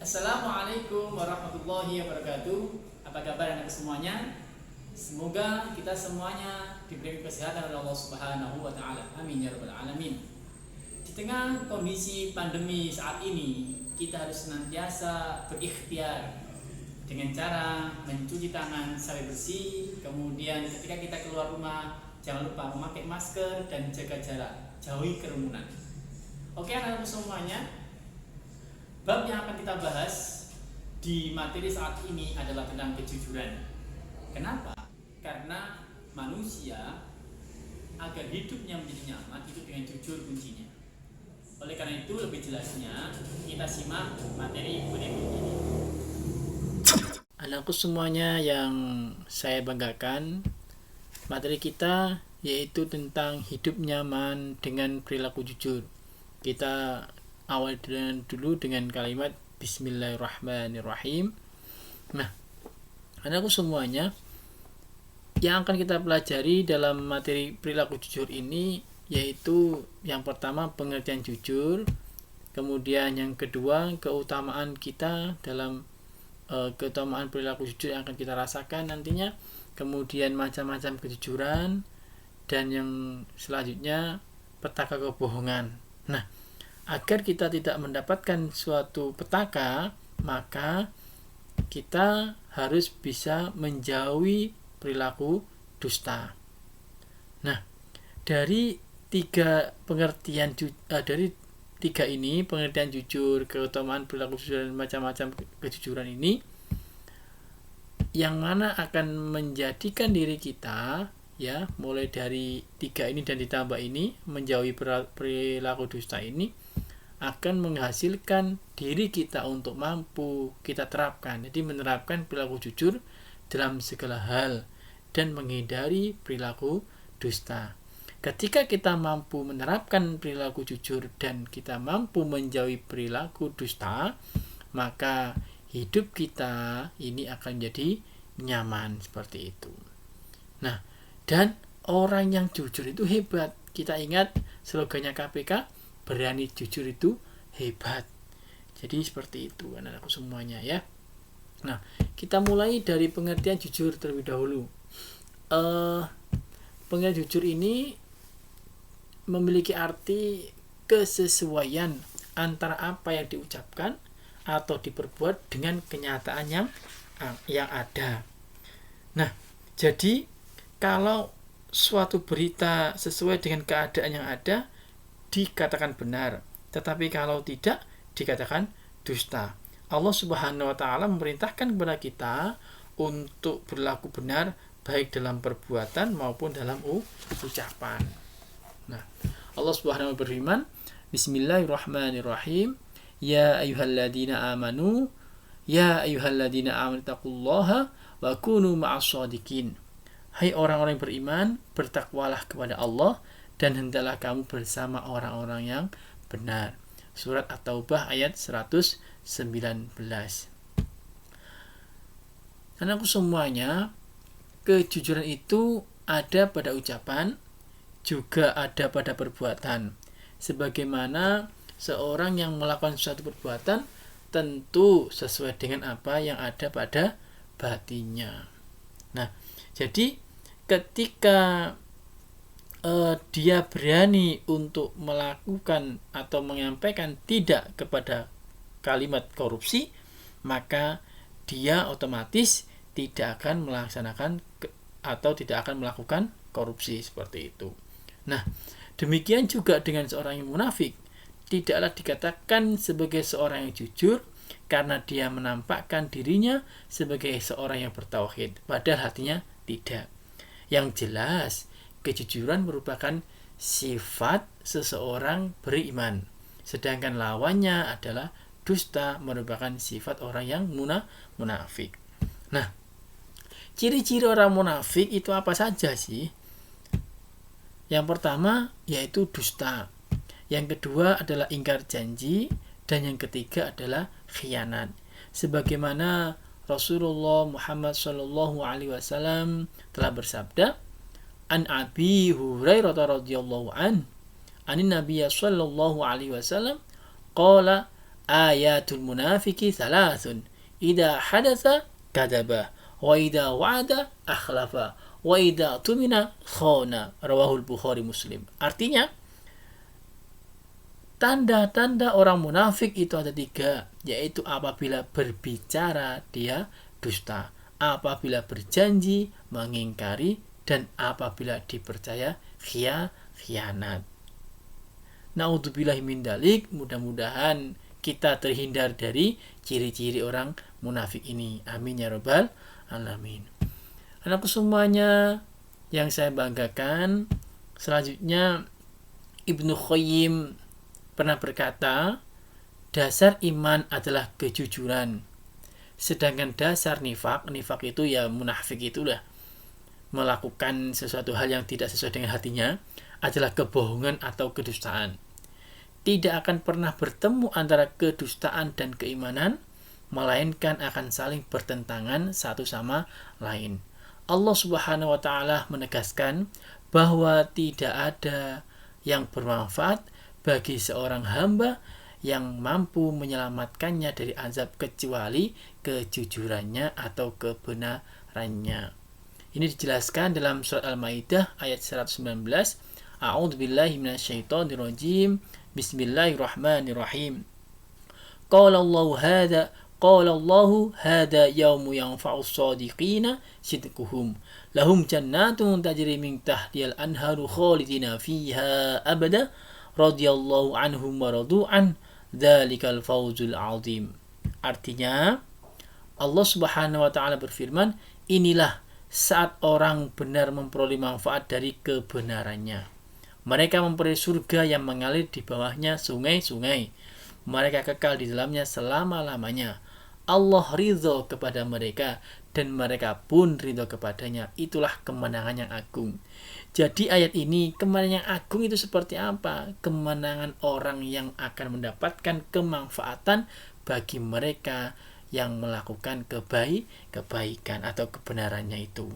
Assalamualaikum warahmatullahi wabarakatuh. Apa kabar anak semuanya? Semoga kita semuanya diberi kesehatan oleh Allah Subhanahu wa taala. Amin ya rabbal alamin. Di tengah kondisi pandemi saat ini, kita harus senantiasa berikhtiar dengan cara mencuci tangan sampai bersih. Kemudian ketika kita keluar rumah, jangan lupa memakai masker dan jaga jarak, jauhi kerumunan. Oke anak-anak semuanya, bab yang akan kita bahas di materi saat ini adalah tentang kejujuran. Kenapa? Karena manusia agar hidupnya menjadi nyaman itu dengan jujur kuncinya. Oleh karena itu lebih jelasnya kita simak materi berikut ini. Anakku semuanya yang saya banggakan, materi kita yaitu tentang hidup nyaman dengan perilaku jujur. Kita awal dulu dengan kalimat Bismillahirrahmanirrahim. Nah, anakku semuanya, yang akan kita pelajari dalam materi perilaku jujur ini yaitu yang pertama pengertian jujur, kemudian yang kedua keutamaan kita dalam keutamaan perilaku jujur yang akan kita rasakan nantinya, kemudian macam-macam kejujuran, dan yang selanjutnya petaka kebohongan. Nah, agar kita tidak mendapatkan suatu petaka, maka kita harus bisa menjauhi perilaku dusta. Nah, dari tiga pengertian dari tiga ini, pengertian jujur, keutamaan perilaku jujur, dan macam-macam kejujuran ini, yang mana akan menjadikan diri kita, ya, mulai dari tiga ini dan ditambah ini, menjauhi perilaku dusta ini, akan menghasilkan diri kita untuk mampu kita terapkan. Jadi menerapkan perilaku jujur dalam segala hal dan menghindari perilaku dusta. Ketika kita mampu menerapkan perilaku jujur dan kita mampu menjauhi perilaku dusta, maka hidup kita ini akan jadi nyaman seperti itu. Nah, dan orang yang jujur itu hebat. Kita ingat slogannya KPK, berani jujur itu hebat. Jadi seperti itu anak-anakku semuanya ya. Nah, kita mulai dari pengertian jujur terlebih dahulu. Pengertian jujur ini memiliki arti kesesuaian antara apa yang diucapkan atau diperbuat dengan kenyataan yang ada. Nah, jadi kalau suatu berita sesuai dengan keadaan yang ada, dikatakan benar, tetapi kalau tidak, dikatakan dusta. Allah Subhanahu wa taala memerintahkan kepada kita untuk berlaku benar baik dalam perbuatan maupun dalam ucapan. Nah, Allah Subhanahu wa taala berfirman, Bismillahirrahmanirrahim, Ya ayyuhalladzina amanu taqullaha wa kunu ma'as-shadiqin. Hai orang-orang yang beriman, bertakwalah kepada Allah dan hendaklah kamu bersama orang-orang yang benar. Surat At-Taubah ayat 119. Anakku semuanya, kejujuran itu ada pada ucapan, juga ada pada perbuatan. Sebagaimana seorang yang melakukan suatu perbuatan tentu sesuai dengan apa yang ada pada batinnya. Nah, jadi ketika dia berani untuk melakukan atau menyampaikan tidak kepada kalimat korupsi, maka dia otomatis tidak akan melaksanakan atau tidak akan melakukan korupsi seperti itu. Nah, demikian juga dengan seorang yang munafik, tidaklah dikatakan sebagai seorang yang jujur karena dia menampakkan dirinya sebagai seorang yang bertauhid, padahal hatinya tidak. Yang jelas, kejujuran merupakan sifat seseorang beriman, sedangkan lawannya adalah dusta, merupakan sifat orang yang munafik. Nah, ciri-ciri orang munafik itu apa saja sih? Yang pertama yaitu dusta, yang kedua adalah ingkar janji, dan yang ketiga adalah khianat. Sebagaimana Rasulullah Muhammad SAW telah bersabda, An Abi Hurairah radhiyallahu an, anin Nabiy sallallahu alaihi wasallam qala ayatul munafiki salasun. Idza hadatsa kadzaba wa idza wa'ada akhlafa wa idza tumina khana. Rawahul Bukhari Muslim. Artinya, tanda-tanda orang munafik itu ada 3, yaitu apabila berbicara dia dusta, apabila berjanji mengingkari, dan apabila dipercaya khianat. Naudzubillahi min dzalik. Mudah-mudahan kita terhindar dari ciri-ciri orang munafik ini. Amin ya rabbal alamin. Anakku semuanya yang saya banggakan, selanjutnya Ibnu Qayyim pernah berkata, dasar iman adalah kejujuran. Sedangkan dasar nifak itu ya munafik itulah melakukan sesuatu hal yang tidak sesuai dengan hatinya, adalah kebohongan atau kedustaan. Tidak akan pernah bertemu antara kedustaan dan keimanan, melainkan akan saling bertentangan satu sama lain. Allah Subhanahu wa taala menegaskan bahwa tidak ada yang bermanfaat bagi seorang hamba yang mampu menyelamatkannya dari azab kecuali kejujurannya atau kebenarannya. Ini dijelaskan dalam surat Al-Maidah ayat 119. A'udzubillahi minasyaitonirrajim. Bismillahirrahmanirrahim. Qala Allahu hadza yaumu yanfa'us shadiqina sidquhum. Lahum jannatun tajri min tahtihal anharu khalidina fiha abada. Radhiyallahu anhum wa radu'an. Dzalikal fawzul 'azim. Artinya, Allah Subhanahu wa taala berfirman, inilah saat orang benar memperoleh manfaat dari kebenarannya. Mereka memperoleh surga yang mengalir di bawahnya sungai-sungai. Mereka kekal di dalamnya selama-lamanya. Allah ridho kepada mereka dan mereka pun ridho kepadanya. Itulah kemenangan yang agung. Jadi ayat ini, kemenangan yang agung itu seperti apa? Kemenangan orang yang akan mendapatkan kemanfaatan bagi mereka yang melakukan kebaikan atau kebenarannya itu.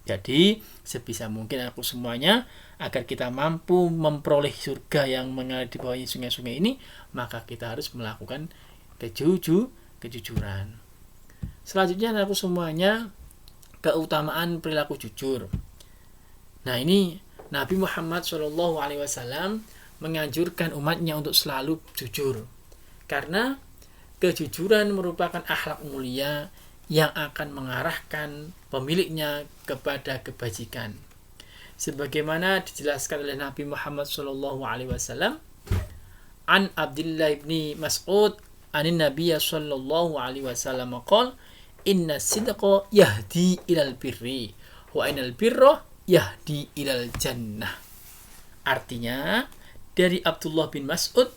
Jadi, sebisa mungkin aku semuanya, agar kita mampu memperoleh surga yang mengalir di bawah sungai-sungai ini, maka kita harus melakukan kejujuran. Selanjutnya aku semuanya, keutamaan perilaku jujur. Nah, ini Nabi Muhammad SAW menganjurkan umatnya untuk selalu jujur. Karena kejujuran merupakan akhlak mulia yang akan mengarahkan pemiliknya kepada kebajikan. Sebagaimana dijelaskan oleh Nabi Muhammad SAW, an Abdullah bin Mas'ud anin Nabi SAW qala, inna sidqa yahdi ilal birri wa inal birra yahdi ilal jannah. Artinya, dari Abdullah bin Mas'ud,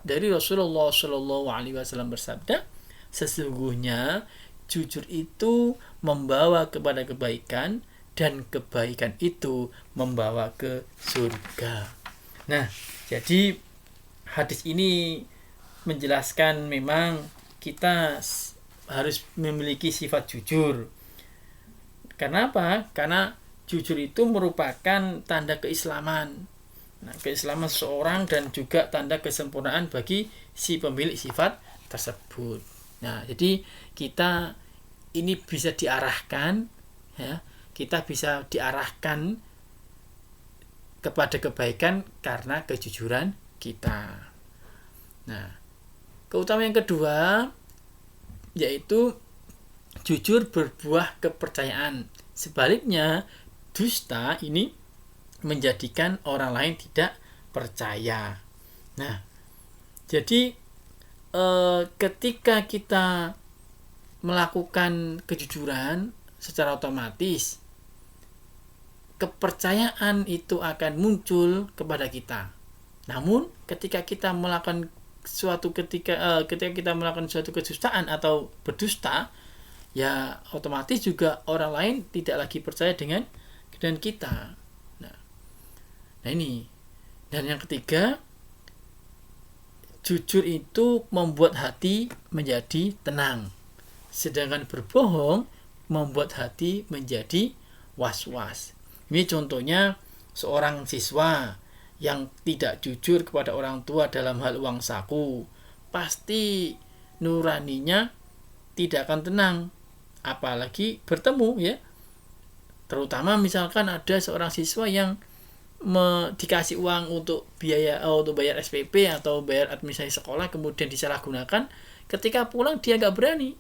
dari Rasulullah SAW bersabda, sesungguhnya jujur itu membawa kepada kebaikan dan kebaikan itu membawa ke surga. Nah, jadi hadis ini menjelaskan memang kita harus memiliki sifat jujur. Karena apa? Karena jujur itu merupakan tanda keislaman. Nah, keislaman seseorang dan juga tanda kesempurnaan bagi si pemilik sifat tersebut. Nah, jadi kita ini bisa diarahkan, ya, kita bisa diarahkan kepada kebaikan karena kejujuran kita. Nah, keutamaan yang kedua yaitu jujur berbuah kepercayaan. Sebaliknya, dusta ini menjadikan orang lain tidak percaya. Nah, jadi ketika kita melakukan kejujuran, secara otomatis kepercayaan itu akan muncul kepada kita. Namun, ketika kita melakukan ketika kita melakukan suatu kedustaan atau berdusta, ya otomatis juga orang lain tidak lagi percaya dengan kita. Nah ini. Dan yang ketiga, jujur itu membuat hati menjadi tenang. Sedangkan berbohong membuat hati menjadi was-was. Ini contohnya seorang siswa yang tidak jujur kepada orang tua dalam hal uang saku, pasti nuraninya tidak akan tenang, apalagi bertemu ya. Terutama misalkan ada seorang siswa yang dikasih uang untuk untuk bayar SPP atau bayar administrasi sekolah, kemudian disalahgunakan, ketika pulang dia nggak berani,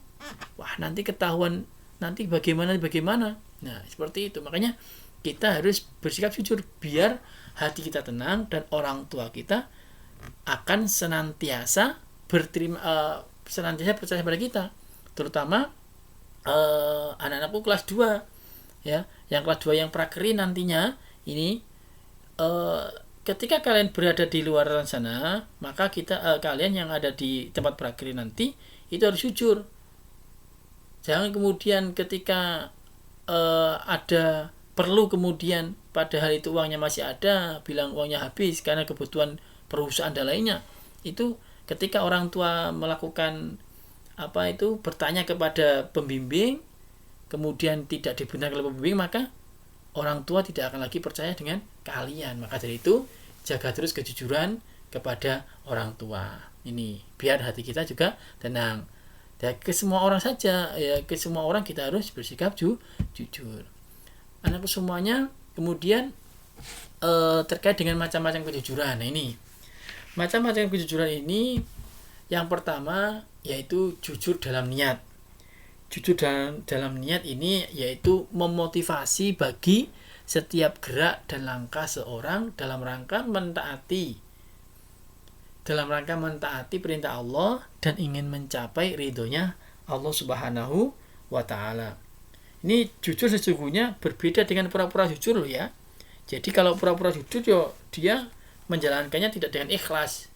wah nanti ketahuan, nanti bagaimana. Nah seperti itu. Makanya kita harus bersikap jujur biar hati kita tenang dan orang tua kita akan senantiasa senantiasa percaya pada kita. Terutama anak-anakku kelas 2 ya, yang kelas 2 yang prakeri nantinya ini, ketika kalian berada di luar sana, maka kalian yang ada di tempat prakeri nanti itu harus jujur. Jangan kemudian ketika ada perlu, kemudian padahal itu uangnya masih ada, bilang uangnya habis karena kebutuhan perusahaan dan lainnya. Itu ketika orang tua melakukan bertanya kepada pembimbing, kemudian tidak dibenarkan oleh pembimbing, maka orang tua tidak akan lagi percaya dengan kalian. Maka dari itu jaga terus kejujuran kepada orang tua ini, biar hati kita juga tenang. Dan ke semua orang saja ya, ke semua orang kita harus bersikap jujur. Anakku semuanya, kemudian terkait dengan macam-macam kejujuran. Nah ini macam-macam kejujuran ini, yang pertama yaitu jujur dalam niat. Jujur dalam niat ini yaitu memotivasi bagi setiap gerak dan langkah seorang dalam rangka mentaati perintah Allah dan ingin mencapai ridhonya Allah Subhanahu wa Ta'ala. Ini jujur sesungguhnya berbeda dengan pura-pura jujur loh ya. Jadi kalau pura-pura jujur dia menjalankannya tidak dengan ikhlas.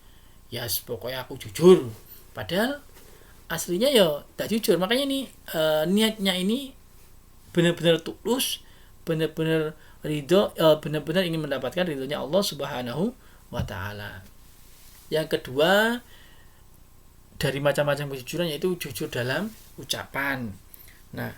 Ya pokoknya aku jujur, padahal aslinya tak jujur. Makanya ini niatnya ini benar-benar tulus, benar-benar ridho, benar-benar ingin mendapatkan ridhonya Allah Subhanahu wa Ta'ala. Yang kedua dari macam-macam kejujuran yaitu jujur dalam ucapan. Nah,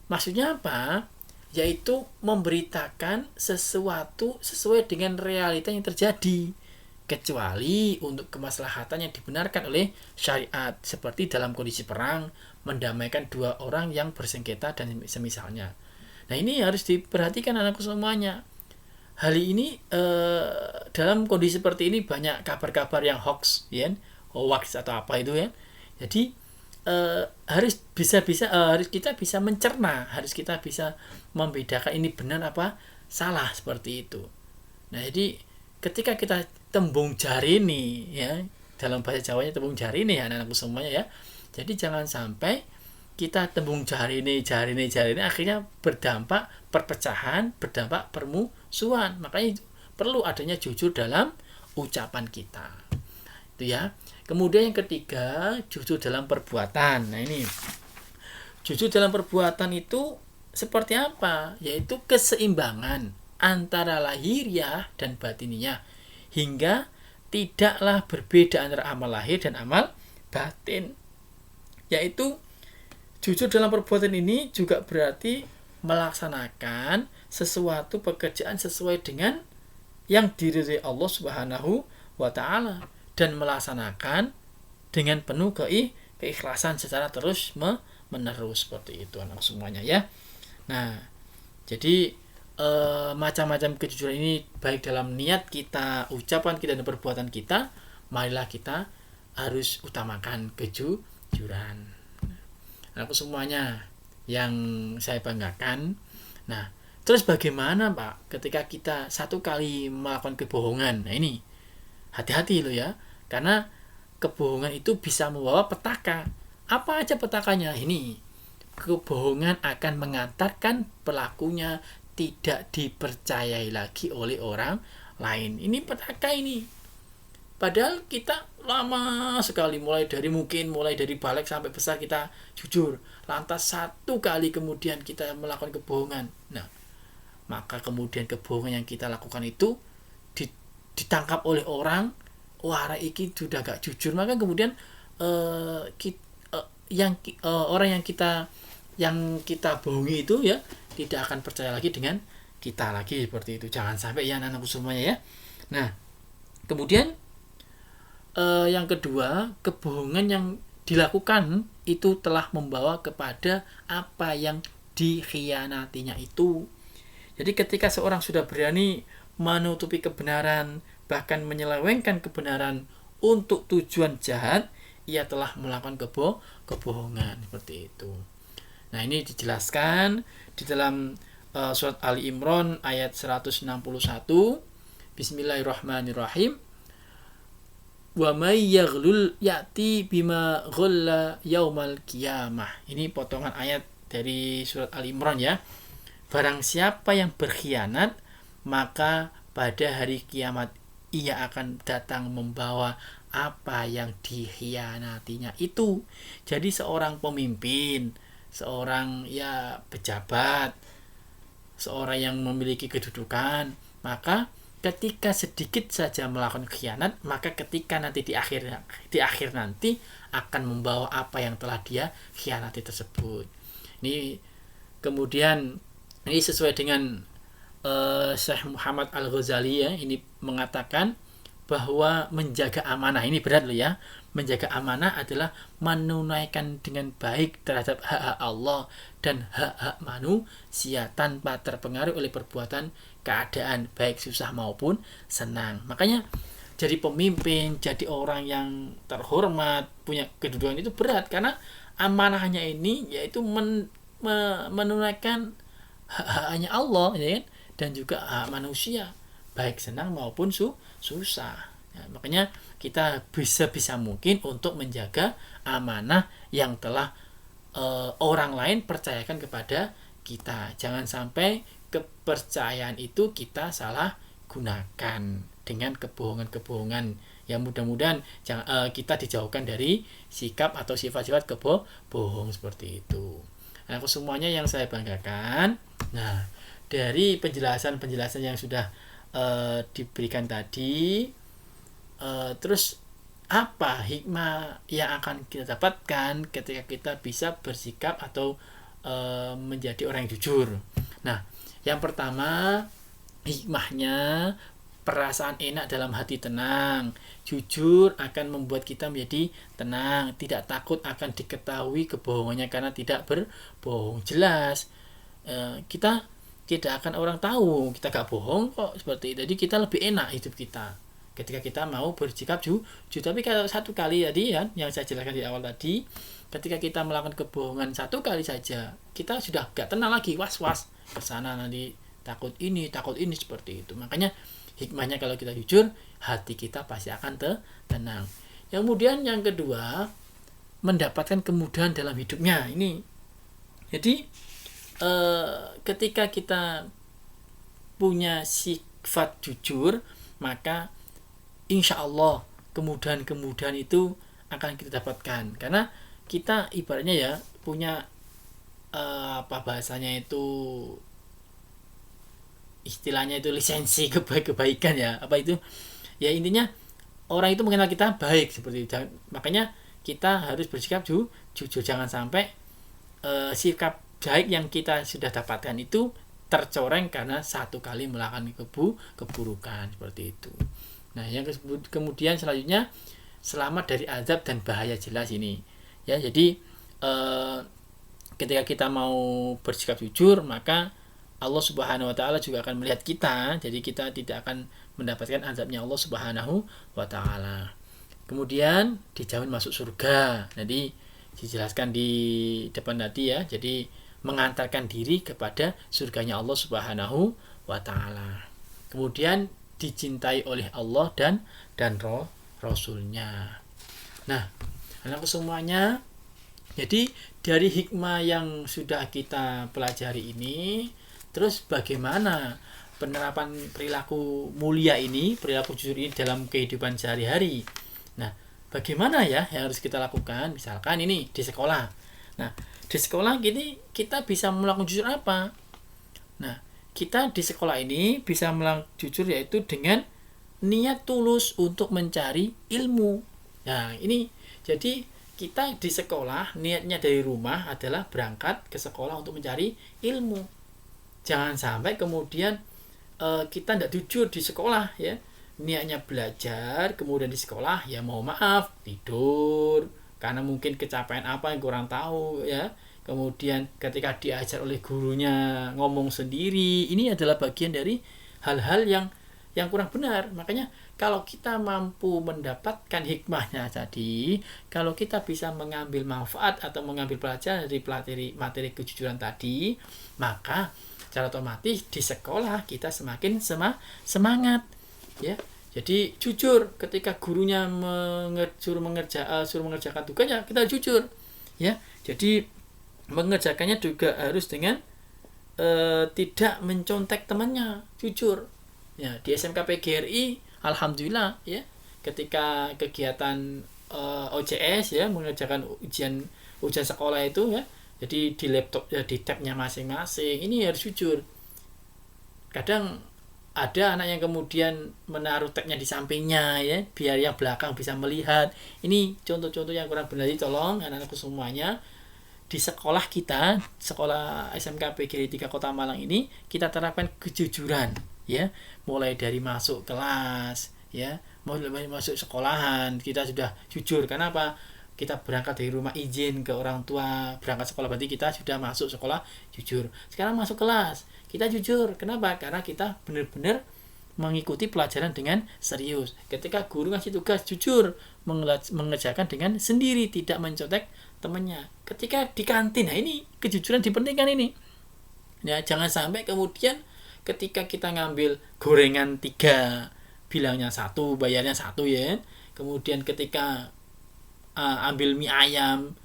maksudnya apa? Yaitu memberitakan sesuatu sesuai dengan realita yang terjadi, kecuali untuk kemaslahatan yang dibenarkan oleh syariat, seperti dalam kondisi perang, mendamaikan dua orang yang bersengketa dan semisalnya. Nah ini harus diperhatikan anakku semuanya. Hal ini dalam kondisi seperti ini banyak kabar-kabar yang hoax atau apa itu ya. Jadi harus kita bisa mencerna, harus kita bisa membedakan ini benar apa salah, seperti itu. Nah jadi ketika kita tembung jari nih ya, dalam bahasa Jawanya tembung jari nih anak-anakku semuanya ya. Jadi jangan sampai kita tembung jari ini akhirnya berdampak perpecahan, berdampak permusuhan. Makanya perlu adanya jujur dalam ucapan kita. Itu ya. Kemudian yang ketiga, jujur dalam perbuatan. Nah ini jujur dalam perbuatan itu seperti apa? Yaitu keseimbangan antara lahiriah dan batiniah, hingga tidaklah berbeda antara amal lahir dan amal batin. Yaitu jujur dalam perbuatan ini juga berarti melaksanakan sesuatu pekerjaan sesuai dengan yang diridhai Allah Subhanahu wa Ta'ala, dan melaksanakan dengan penuh keikhlasan secara terus menerus, seperti itu anak semuanya ya. Nah, jadi macam-macam kejujuran ini baik dalam niat kita, ucapan kita dan perbuatan kita, marilah kita harus utamakan kejujuran. Aku semuanya yang saya banggakan. Nah, terus bagaimana Pak ketika kita satu kali melakukan kebohongan? Nah ini hati-hati loh ya, karena kebohongan itu bisa membawa petaka. Apa aja petakanya? Ini kebohongan akan mengantarkan pelakunya tidak dipercayai lagi oleh orang lain. Ini petaka ini. Padahal kita lama sekali, mulai dari balik sampai besar kita jujur. Lantas satu kali kemudian kita melakukan kebohongan. Nah, maka kemudian kebohongan yang kita lakukan itu ditangkap oleh orang, wah iki sudah gak jujur. Maka kemudian orang yang kita bohongi itu ya tidak akan percaya lagi dengan kita lagi, seperti itu. Jangan sampai ya anak-anakku semuanya ya. Nah, kemudian yang kedua, kebohongan yang dilakukan itu telah membawa kepada apa yang dikhianatinya itu. Jadi ketika seorang sudah berani menutupi kebenaran, bahkan menyelewengkan kebenaran untuk tujuan jahat, ia telah melakukan kebohongan seperti itu. Nah, ini dijelaskan di dalam surat Ali Imran ayat 161. Bismillahirrahmanirrahim. Wa may yaghlul ya'ti bima ghalla yaumal qiyamah. Ini potongan ayat dari surat Ali Imran ya. Barang siapa yang berkhianat, maka pada hari kiamat ia akan datang membawa apa yang dikhianatinya itu. Jadi seorang pemimpin, seorang pejabat, seorang yang memiliki kedudukan, maka ketika sedikit saja melakukan khianat, maka ketika nanti di akhir nanti akan membawa apa yang telah dia khianati tersebut. Ini kemudian ini sesuai dengan Syekh Muhammad Al-Ghazali ya, ini mengatakan bahwa menjaga amanah ini berat loh ya. Menjaga amanah adalah menunaikan dengan baik terhadap hak-hak Allah dan hak-hak manusia tanpa terpengaruh oleh perbuatan keadaan baik susah maupun senang. Makanya jadi pemimpin, jadi orang yang terhormat, punya kedudukan itu berat karena amanahnya ini yaitu menunaikan hak-haknya Allah ya kan? Dan juga hak manusia baik senang maupun susah ya, makanya kita bisa mungkin untuk menjaga amanah yang telah orang lain percayakan kepada kita. Jangan sampai kepercayaan itu kita salah gunakan dengan kebohongan-kebohongan. Ya mudah-mudahan kita dijauhkan dari sikap atau sifat-sifat bohong seperti itu. Nah, semuanya yang saya banggakan. Nah, dari penjelasan yang sudah diberikan tadi, terus apa hikmah yang akan kita dapatkan ketika kita bisa bersikap atau menjadi orang yang jujur. Nah, yang pertama hikmahnya perasaan enak dalam hati tenang. Jujur akan membuat kita menjadi tenang, tidak takut akan diketahui kebohongannya karena tidak berbohong. Jelas kita tidak akan orang tahu kita gak bohong kok seperti itu. Jadi kita lebih enak hidup kita ketika kita mau bersikap jujur. Tapi kalau satu kali tadi ya, yang saya jelaskan di awal tadi, ketika kita melakukan kebohongan satu kali saja, kita sudah gak tenang lagi, was-was kesana nanti takut ini seperti itu. Makanya hikmahnya kalau kita jujur, hati kita pasti akan tenang. Kemudian yang kedua, mendapatkan kemudahan dalam hidupnya. Ini jadi ketika kita punya sifat jujur, maka insya Allah kemudahan itu akan kita dapatkan. Karena kita ibaratnya ya punya bahasanya itu, istilahnya itu lisensi kebaikan ya. Apa itu? Ya intinya orang itu mengenal kita baik seperti itu. Makanya kita harus bersikap jujur. Jangan sampai sikap baik yang kita sudah dapatkan itu tercoreng karena satu kali melakukan keburukan seperti itu. Nah, yang kemudian selanjutnya selamat dari azab dan bahaya, jelas ini. Ya, jadi ketika kita mau bersikap jujur, maka Allah Subhanahu wa taala juga akan melihat kita, jadi kita tidak akan mendapatkan azabnya Allah Subhanahu wa taala. Kemudian dijamin masuk surga. Jadi dijelaskan di depan tadi ya. Jadi mengantarkan diri kepada surganya Allah Subhanahu wa taala. Kemudian dicintai oleh Allah dan Rasulnya. Nah, anak semuanya, jadi dari hikmah yang sudah kita pelajari ini, terus bagaimana penerapan perilaku mulia ini, perilaku jujur ini dalam kehidupan sehari-hari. Nah, bagaimana ya yang harus kita lakukan? Misalkan ini di sekolah. Nah, di sekolah gini kita bisa melakukan jujur apa? Nah, kita di sekolah ini bisa melakukan jujur yaitu dengan niat tulus untuk mencari ilmu. Nah, ini jadi kita di sekolah niatnya dari rumah adalah berangkat ke sekolah untuk mencari ilmu. Jangan sampai kemudian kita tidak jujur di sekolah ya. niatnya belajar, kemudian di sekolah ya mohon maaf tidur karena mungkin kecapean apa yang kurang tahu ya. Kemudian ketika diajar oleh gurunya ngomong sendiri, ini adalah bagian dari hal-hal yang kurang benar. Makanya kalau kita mampu mendapatkan hikmahnya tadi, kalau kita bisa mengambil manfaat atau mengambil pelajaran dari materi kejujuran tadi, maka secara otomatis di sekolah kita semakin semangat ya. Jadi jujur ketika gurunya suruh mengerjakan tugasnya, kita jujur ya. Jadi mengerjakannya juga harus dengan tidak mencontek temannya, jujur ya. Di SMK PGRI alhamdulillah ya, ketika kegiatan OJS ya, mengerjakan ujian sekolah itu ya, jadi di laptop ya, di tabnya masing-masing, ini harus jujur. Kadang ada anak yang kemudian menaruh tabnya di sampingnya ya, biar yang belakang bisa melihat. Ini contoh-contoh yang kurang benar. Jadi tolong anak-anakku semuanya, di sekolah kita, sekolah SMK PGRI 3 Kota Malang ini, kita terapkan kejujuran ya, mulai dari masuk kelas ya, mulai masuk sekolahan kita sudah jujur. Kenapa? Kita berangkat dari rumah izin ke orang tua, berangkat sekolah, berarti kita sudah masuk sekolah jujur. Sekarang masuk kelas kita jujur. Kenapa? Karena kita benar-benar mengikuti pelajaran dengan serius. Ketika guru ngasih tugas, jujur mengerjakan dengan sendiri, tidak mencontek temannya. Ketika di kantin, nah ini kejujuran dipentingkan ini ya. Jangan sampai kemudian ketika kita ngambil gorengan 3 bilangnya 1, bayarnya 1 ya. Kemudian ketika ambil mie ayam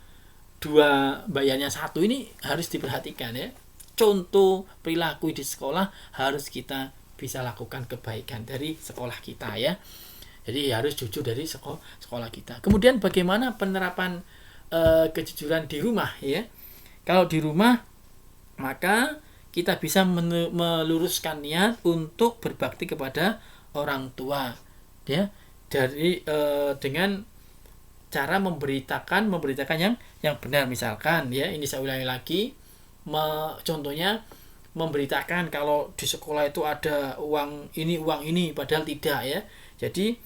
2, bayarnya 1, ini harus diperhatikan ya. Contoh perilaku di sekolah harus kita bisa lakukan kebaikan dari sekolah kita ya. Jadi harus jujur dari sekolah kita. Kemudian bagaimana penerapan kejujuran di rumah ya. Kalau di rumah maka kita bisa meluruskan niat untuk berbakti kepada orang tua ya, dari dengan cara memberitakan yang benar. Misalkan ya, ini saya ulangi lagi, contohnya memberitakan kalau di sekolah itu ada uang ini padahal tidak ya. Jadi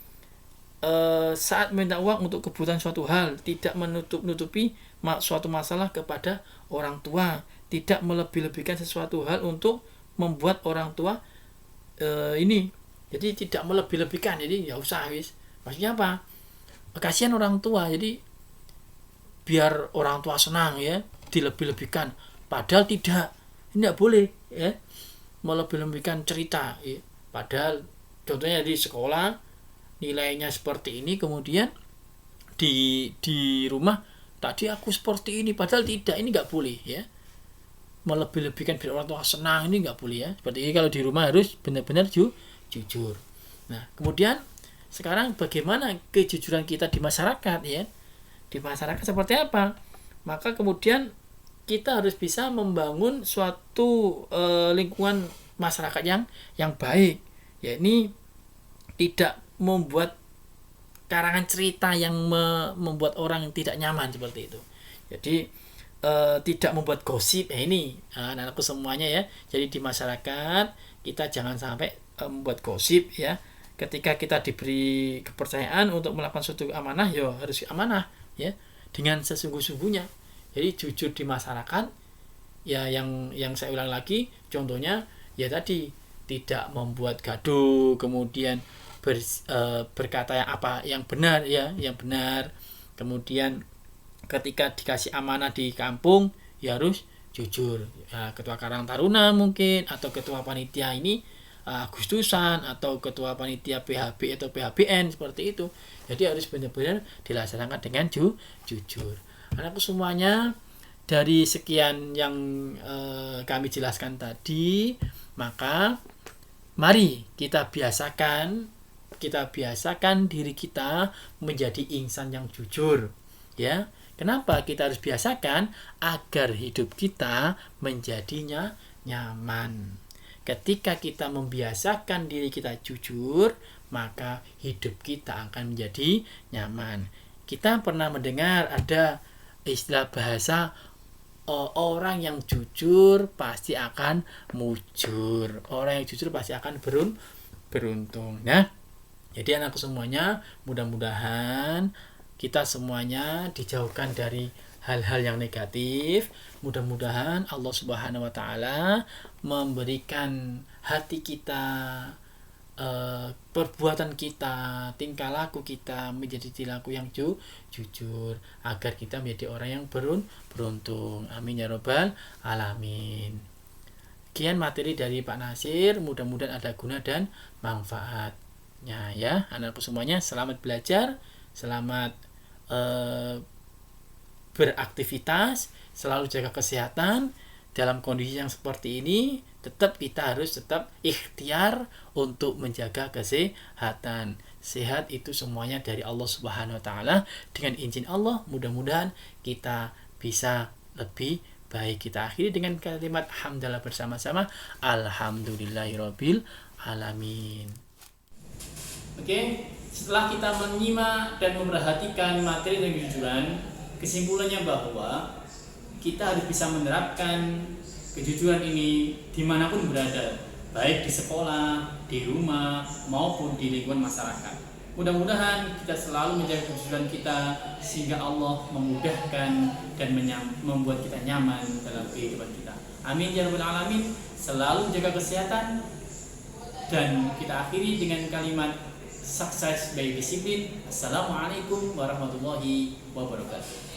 saat minta uang untuk kebutuhan suatu hal, tidak menutupi suatu masalah kepada orang tua, tidak melebih-lebihkan sesuatu hal untuk membuat orang tua ini. Jadi tidak melebih-lebihkan, jadi ya usah wis. Maksudnya apa? Kasihan orang tua, jadi biar orang tua senang ya, dilebih-lebihkan. Padahal tidak, ini tidak boleh ya, melebih-lebihkan cerita ya. Padahal contohnya di sekolah nilainya seperti ini, kemudian di rumah tadi aku seperti ini, padahal tidak, ini nggak boleh ya. Melebih-lebihkan biar orang tua senang, ini nggak boleh ya. Seperti ini kalau di rumah harus benar-benar jujur. Nah, kemudian sekarang bagaimana kejujuran kita di masyarakat ya? Di masyarakat seperti apa? Maka kemudian kita harus bisa membangun suatu lingkungan masyarakat yang baik. Ya, ini tidak membuat karangan cerita yang membuat orang tidak nyaman seperti itu. Jadi tidak membuat gosip. Ini anak-anakku semuanya ya. Jadi di masyarakat kita jangan sampai membuat gosip ya. Ketika kita diberi kepercayaan untuk melakukan suatu amanah, ya harus amanah ya, dengan sesungguh-sungguhnya. Jadi jujur di masyarakat ya, yang saya ulang lagi contohnya ya tadi, tidak membuat gaduh, kemudian berkata yang benar ya, yang benar. Kemudian ketika dikasih amanah di kampung ya harus jujur ya, ketua Karang Taruna mungkin, atau ketua panitia ini Agustusan, atau ketua panitia PHB atau PHBN seperti itu. Jadi harus benar-benar dilaksanakan dengan jujur. Anakku semuanya, dari sekian yang kami jelaskan tadi, maka mari kita biasakan diri kita menjadi insan yang jujur ya. Kenapa kita harus biasakan? Agar hidup kita menjadinya nyaman. Ketika kita membiasakan diri kita jujur, maka hidup kita akan menjadi nyaman. Kita pernah mendengar ada istilah bahasa, orang yang jujur pasti akan mujur. Orang yang jujur pasti akan beruntung. Nah, Jadi anakku semuanya, mudah-mudahan kita semuanya dijauhkan dari hal-hal yang negatif. Mudah-mudahan Allah Subhanahu wa taala memberikan hati kita, perbuatan kita, tingkah laku kita menjadi perilaku yang jujur, agar kita menjadi orang yang beruntung. Amin ya robbal alamin. Sekian materi dari Pak Nasir, mudah-mudahan ada guna dan manfaatnya ya. Anakku semuanya, selamat belajar, selamat beraktivitas, selalu jaga kesehatan. Dalam kondisi yang seperti ini, kita harus tetap ikhtiar untuk menjaga kesehatan. Sehat itu semuanya dari Allah Subhanahu wa taala. Dengan izin Allah, mudah-mudahan kita bisa lebih baik. Kita akhiri dengan kalimat hamdalah bersama-sama. Alhamdulillahirabbil alamin. Oke, setelah kita menyimak dan memperhatikan materi dan kejujuran, kesimpulannya bahwa kita harus bisa menerapkan kejujuran ini dimanapun berada, baik di sekolah, di rumah, maupun di lingkungan masyarakat. Mudah-mudahan kita selalu menjaga kejujuran kita sehingga Allah memudahkan dan membuat kita nyaman dalam kehidupan kita. Amin ya rabbal alamin. Selalu jaga kesehatan, dan kita akhiri dengan kalimat sukses by disiplin. Assalamualaikum warahmatullahi wabarakatuh.